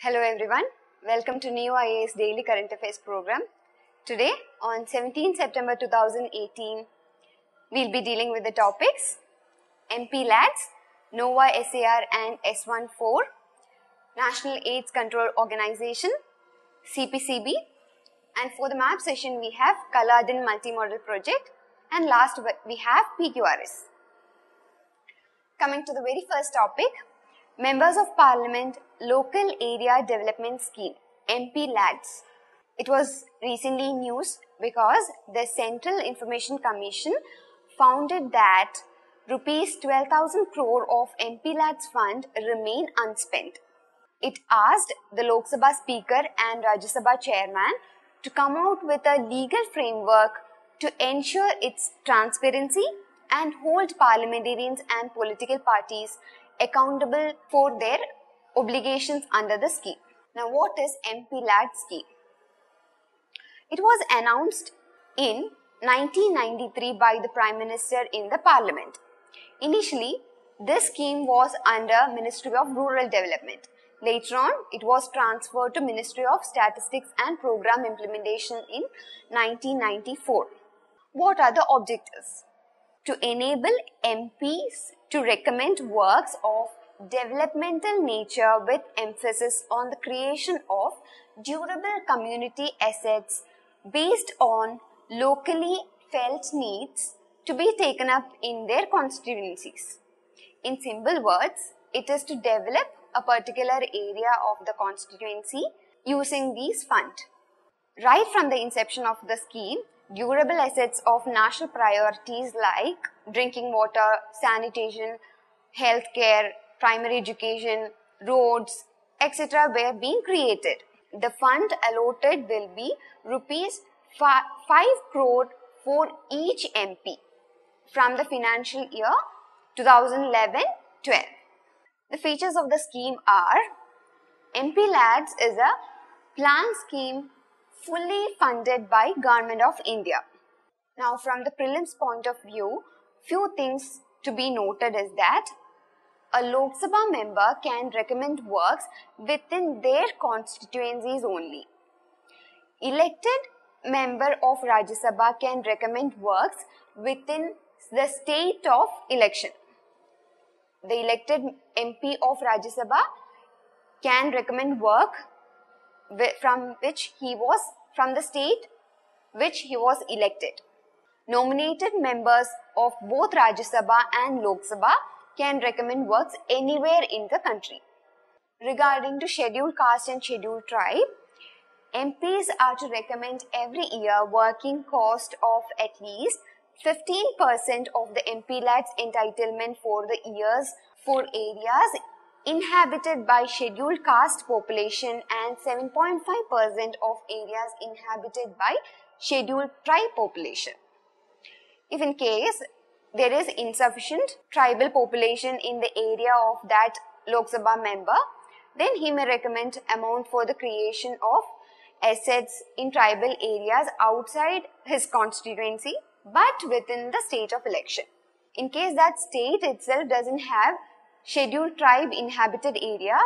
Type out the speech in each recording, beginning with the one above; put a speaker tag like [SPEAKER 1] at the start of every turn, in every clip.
[SPEAKER 1] Hello everyone, welcome to New IAS Daily Current Affairs program. Today on 17 September 2018, we'll be dealing with the topics MP Labs, NOVA SAR and S14, National AIDS Control Organization, CPCB, and for the map session we have Kaladin Multimodal Project, and last we have PQRS. Coming to the very first topic, Members of Parliament Local Area Development Scheme, MP Labs. It was recently in news because the Central Information Commission found that rupees 12,000 crore of MP Labs fund remain unspent. It asked the Lok Sabha Speaker and Rajya Sabha Chairman to come out with a legal framework to ensure its transparency and hold parliamentarians and political parties accountable for their obligations under the scheme. Now, what is MP Labs scheme? It was announced in 1993 by the Prime Minister in the Parliament. Initially, this scheme was under Ministry of Rural Development. Later on, it was transferred to Ministry of Statistics and Program Implementation in 1994. What are the objectives? To enable MPs to recommend works of developmental nature with emphasis on the creation of durable community assets based on locally felt needs to be taken up in their constituencies. In simple words, it is to develop a particular area of the constituency using these funds. Right from the inception of the scheme, durable assets of national priorities like drinking water, sanitation, healthcare, primary education, roads, etc. were being created. The fund allotted will be rupees 5 crore for each MP from the financial year 2011-12. The features of the scheme are: MP Labs is a planned scheme fully funded by Government of India. Now, from the prelims point of view, few things to be noted is that a Lok Sabha member can recommend works within their constituencies only. Elected member of Rajya Sabha can recommend works within the state of election. The elected MP of Rajya Sabha can recommend work from the state which he was elected. Nominated members of both Rajya Sabha and Lok Sabha can recommend works anywhere in the country. Regarding to scheduled caste and scheduled tribe, MPs are to recommend every year working cost of at least 15% of the MP Labs entitlement for the years for areas inhabited by scheduled caste population and 7.5% of areas inhabited by scheduled tribe population. If in case there is insufficient tribal population in the area of that Lok Sabha member, then he may recommend amount for the creation of assets in tribal areas outside his constituency but within the state of election. In case that state itself doesn't have scheduled tribe inhabited area,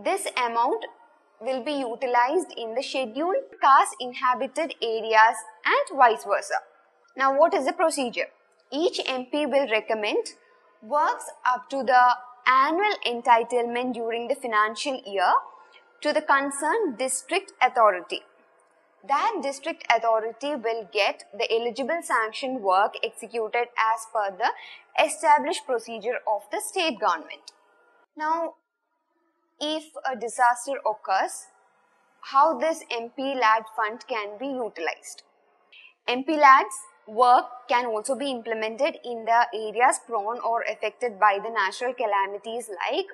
[SPEAKER 1] this amount will be utilized in the scheduled caste inhabited areas and vice versa. Now, what is the procedure? Each MP will recommend works up to the annual entitlement during the financial year to the concerned district authority. That district authority will get the eligible sanctioned work executed as per the established procedure of the state government. Now, if a disaster occurs, how this MP Labs fund can be utilized? MP Labs work can also be implemented in the areas prone or affected by the natural calamities like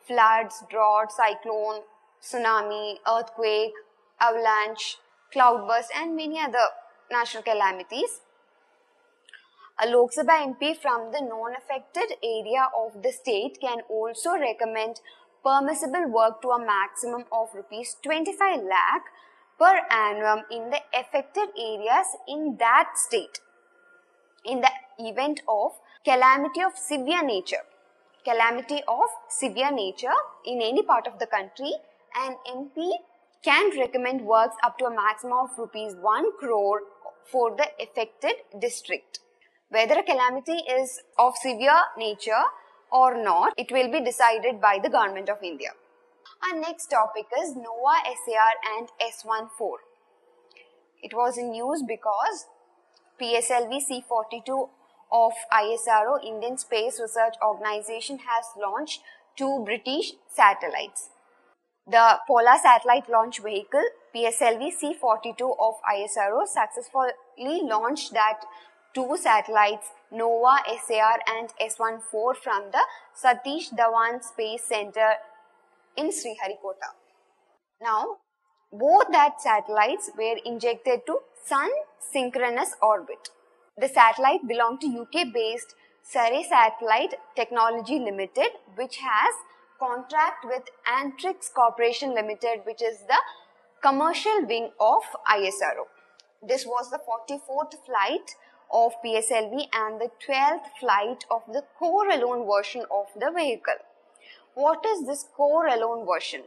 [SPEAKER 1] floods, drought, cyclone, tsunami, earthquake, avalanche, cloudburst and many other natural calamities. A Lok Sabha MP from the non-affected area of the state can also recommend permissible work to a maximum of rupees 25 lakh per annum in the affected areas in that state in the event of calamity of severe nature in any part of the country An MP can recommend works up to a maximum of rupees 1 crore for the affected district. Whether a calamity is of severe nature or not, it will be decided by the Government of India. Our next topic is NOAA SAR and S14. It was in news because PSLV C-42 of ISRO, Indian Space Research Organization, has launched 2 British satellites. The Polar Satellite Launch Vehicle PSLV C-42 of ISRO successfully launched that 2 satellites, NOAA SAR and S14, from the Satish Dhawan Space Center in Sriharikota. Now, both that satellites were injected to Sun synchronous orbit. The satellite belonged to UK-based Surrey Satellite Technology Limited, which has contract with Antrix Corporation Limited, which is the commercial wing of ISRO. This was the 44th flight of PSLV and the 12th flight of the core-alone version of the vehicle. What is this core-alone version?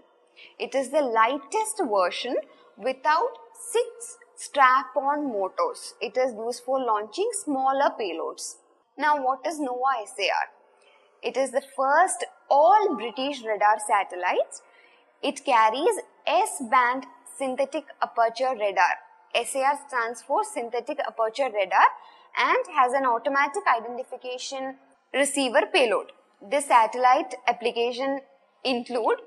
[SPEAKER 1] It is the lightest version without 6 strap-on motors. It is used for launching smaller payloads. Now, what is NOAA SAR? It is the first all-British radar satellite. It carries S-band synthetic aperture radar. SAR stands for synthetic aperture radar and has an automatic identification receiver payload. This satellite application include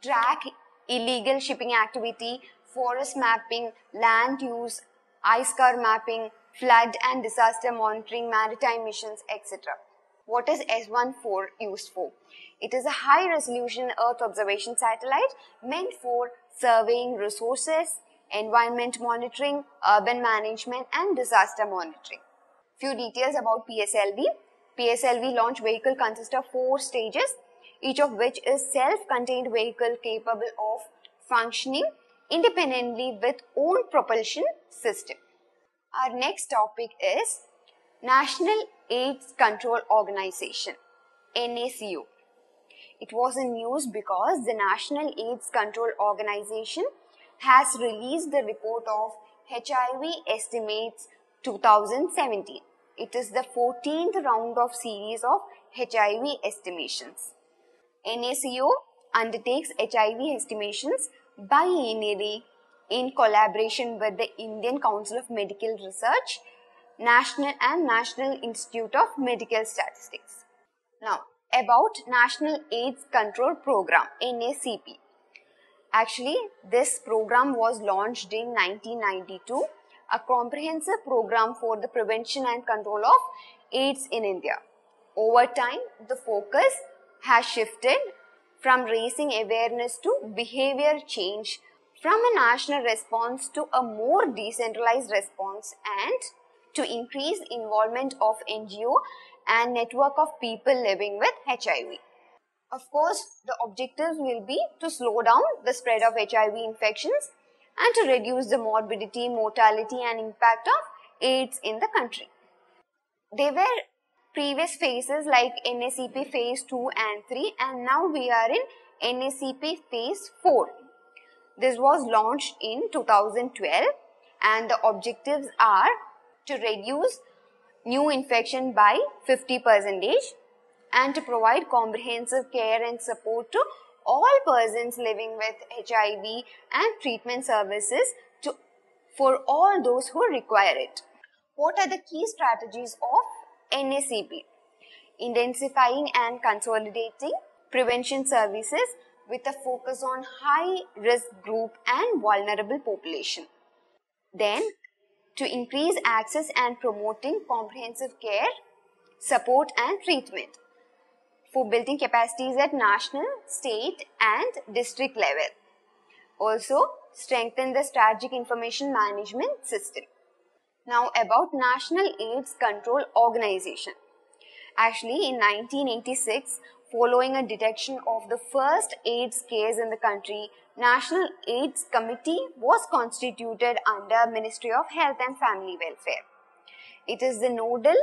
[SPEAKER 1] track illegal shipping activity, forest mapping, land use, ice car mapping, flood and disaster monitoring, maritime missions, etc. What is S14 used for? It is a high-resolution Earth observation satellite meant for surveying resources, environment monitoring, urban management and disaster monitoring. Few details about PSLV. PSLV launch vehicle consists of 4 stages, each of which is self-contained vehicle capable of functioning independently with own propulsion system. Our next topic is National AIDS Control Organization, NACO. It was in news because the National AIDS Control Organization has released the report of HIV Estimates 2017. It is the 14th round of series of HIV estimations. NACO undertakes HIV estimations biennially in collaboration with the Indian Council of Medical Research, National Institute of Medical Statistics. Now, about National AIDS Control Program, NACP. Actually, this program was launched in 1992, a comprehensive program for the prevention and control of AIDS in India. Over time, the focus has shifted from raising awareness to behavior change, from a national response to a more decentralized response, and to increase involvement of NGO and network of people living with HIV. Of course, the objectives will be to slow down the spread of HIV infections and to reduce the morbidity, mortality and impact of AIDS in the country. There were previous phases like NACP phase 2 and 3, and now we are in NACP phase 4. This was launched in 2012 and the objectives are to reduce new infection by 50% and to provide comprehensive care and support to all persons living with HIV and treatment services for all those who require it. What are the key strategies of NACP? Intensifying and consolidating prevention services with a focus on high-risk group and vulnerable population. Then, to increase access and promoting comprehensive care, support and treatment. For building capacities at national, state and district level. Also, strengthen the strategic information management system. Now, about National AIDS Control Organization. Actually, in 1986, following a detection of the first AIDS case in the country, National AIDS Committee was constituted under Ministry of Health and Family Welfare. It is the nodal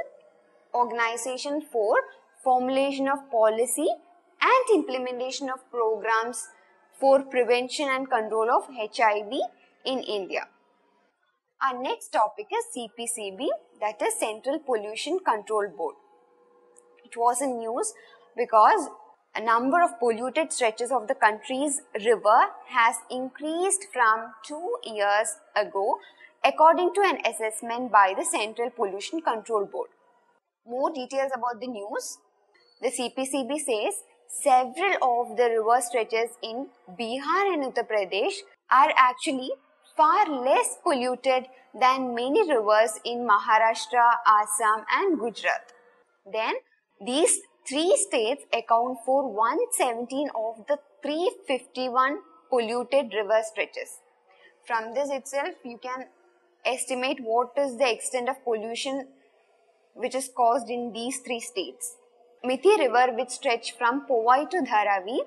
[SPEAKER 1] organization for formulation of policy and implementation of programs for prevention and control of HIV in India. Our next topic is CPCB, that is Central Pollution Control Board. It was in news because a number of polluted stretches of the country's river has increased from 2 years ago, according to an assessment by the Central Pollution Control Board. More details about the news. The CPCB says several of the river stretches in Bihar and Uttar Pradesh are actually far less polluted than many rivers in Maharashtra, Assam and Gujarat. Then, these 3 states account for 117 of the 351 polluted river stretches. From this itself, you can estimate what is the extent of pollution which is caused in these 3 states. Mithi River, which stretches from Powai to Dharavi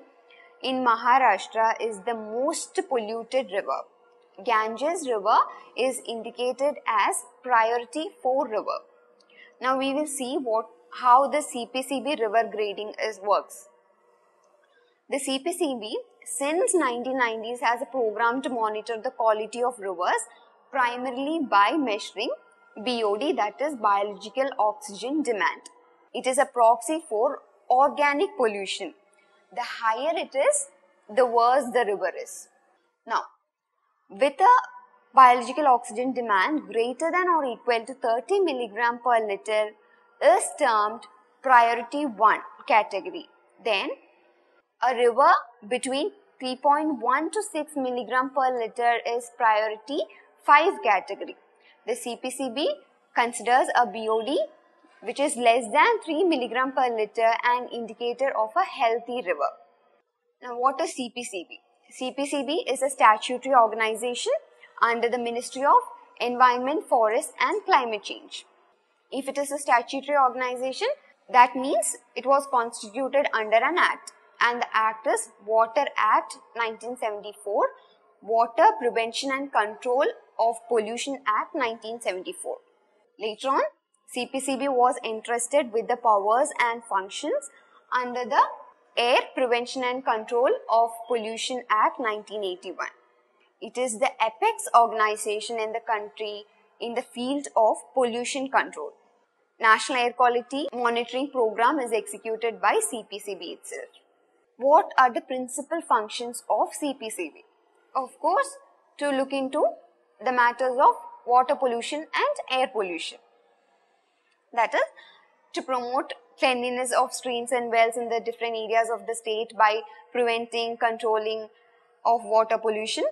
[SPEAKER 1] in Maharashtra, is the most polluted river. Ganges River is indicated as priority 4 river. Now we will see how the CPCB river grading works. The CPCB since 1990s has a program to monitor the quality of rivers primarily by measuring BOD, that is biological oxygen demand. It is a proxy for organic pollution. The higher it is, the worse the river is. Now, with a biological oxygen demand greater than or equal to 30 mg per liter is termed priority 1 category. Then, a river between 3.1 to 6 mg per liter is priority 5 category. The CPCB considers a BOD which is less than 3 mg per liter an indicator of a healthy river. Now, what is CPCB? CPCB is a statutory organization under the Ministry of Environment, Forest and Climate Change. If it is a statutory organization, that means it was constituted under an act, and the act is Water Act 1974, Water Prevention and Control of Pollution Act 1974. Later on, CPCB was entrusted with the powers and functions under the Air Prevention and Control of Pollution Act 1981. It is the apex organization in the country in the field of pollution control. National Air Quality Monitoring Program is executed by CPCB itself. What are the principal functions of CPCB? Of course, to look into the matters of water pollution and air pollution. That is, to promote cleanliness of streams and wells in the different areas of the state by preventing, controlling of water pollution,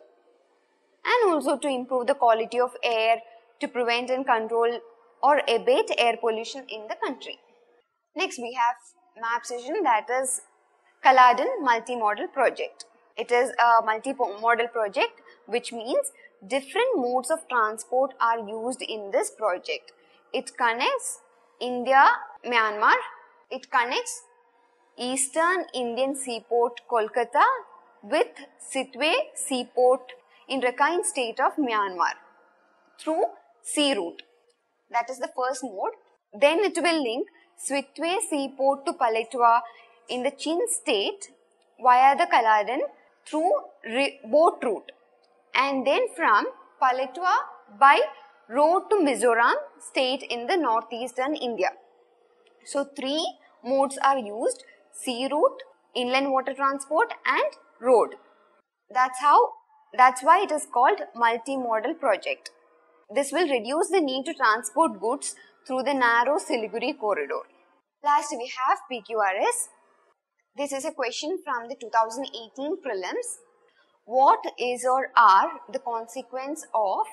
[SPEAKER 1] and also to improve the quality of air, to prevent and control or abate air pollution in the country. Next, we have MAP session, that is Kaladan Multimodal Project. It is a multimodal project, which means different modes of transport are used in this project. It connects India, Myanmar. It connects Eastern Indian Seaport, Kolkata with Sitwe Seaport in Rakhine state of Myanmar through sea route. That is the first mode. Then it will link Sitwe Seaport to Paletwa in the Chin state via the Kaladan through boat route, and then from Paletwa by road to Mizoram state in the northeastern India. So 3 modes are used: sea route, inland water transport and road. That's why it is called multimodal project. This will reduce the need to transport goods through the narrow Siliguri corridor. Last, we have PQRS. This is a question from the 2018 prelims. What is or are the consequence of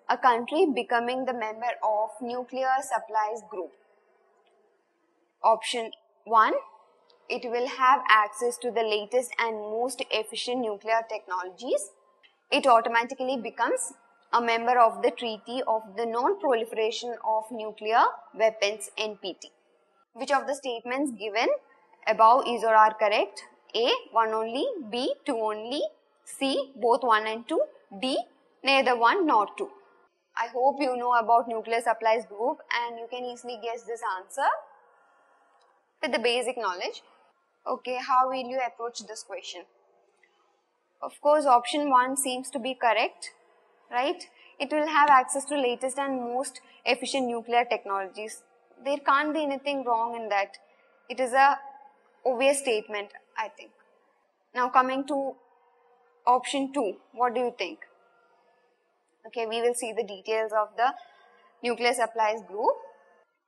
[SPEAKER 1] a country becoming the member of Nuclear Supplies Group? Option 1, it will have access to the latest and most efficient nuclear technologies. It automatically becomes a member of the Treaty of the Non-Proliferation of Nuclear Weapons (NPT). Which of the statements given above is or are correct? A, 1 only, B, 2 only, C, both 1 and 2, D, neither 1 nor 2. I hope you know about Nuclear Supplies Group and you can easily guess this answer with the basic knowledge. Okay, how will you approach this question? Of course, option 1 seems to be correct, right? It will have access to latest and most efficient nuclear technologies. There can't be anything wrong in that. It is a obvious statement, I think. Now coming to option 2, what do you think? Okay, we will see the details of the nuclear supplies group.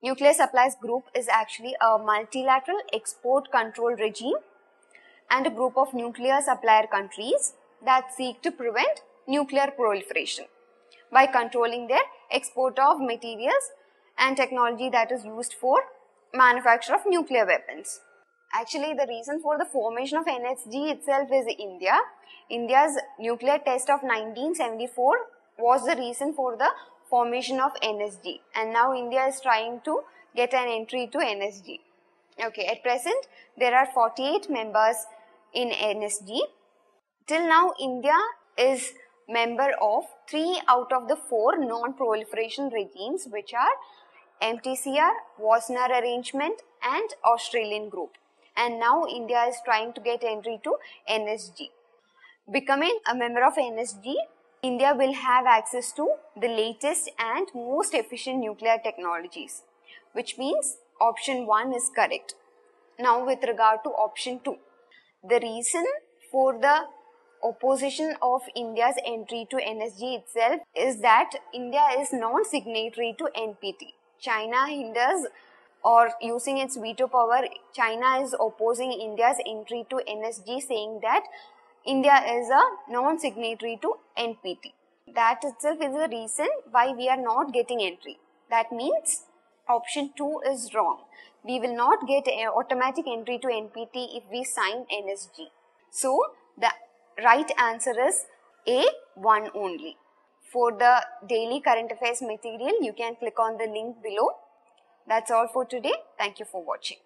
[SPEAKER 1] Nuclear supplies group is actually a multilateral export control regime and a group of nuclear supplier countries that seek to prevent nuclear proliferation by controlling their export of materials and technology that is used for manufacture of nuclear weapons. Actually, the reason for the formation of NSG itself is India. India's nuclear test of 1974 was the reason for the formation of NSG, and now India is trying to get an entry to NSG. Okay, at present there are 48 members in NSG. Till now, India is member of 3 out of the 4 non-proliferation regimes, which are MTCR, Wassenaar Arrangement and Australian Group. And now India is trying to get entry to NSG. Becoming a member of NSG, India will have access to the latest and most efficient nuclear technologies, which means option 1 is correct. Now with regard to option 2, the reason for the opposition of India's entry to NSG itself is that India is non-signatory to NPT. China hinders, or using its veto power, China is opposing India's entry to NSG, saying that India is a non-signatory to NPT. That itself is the reason why we are not getting entry. That means option 2 is wrong. We will not get automatic entry to NPT if we sign NSG. So the right answer is A1 only. For the daily current affairs material, you can click on the link below. That's all for today. Thank you for watching.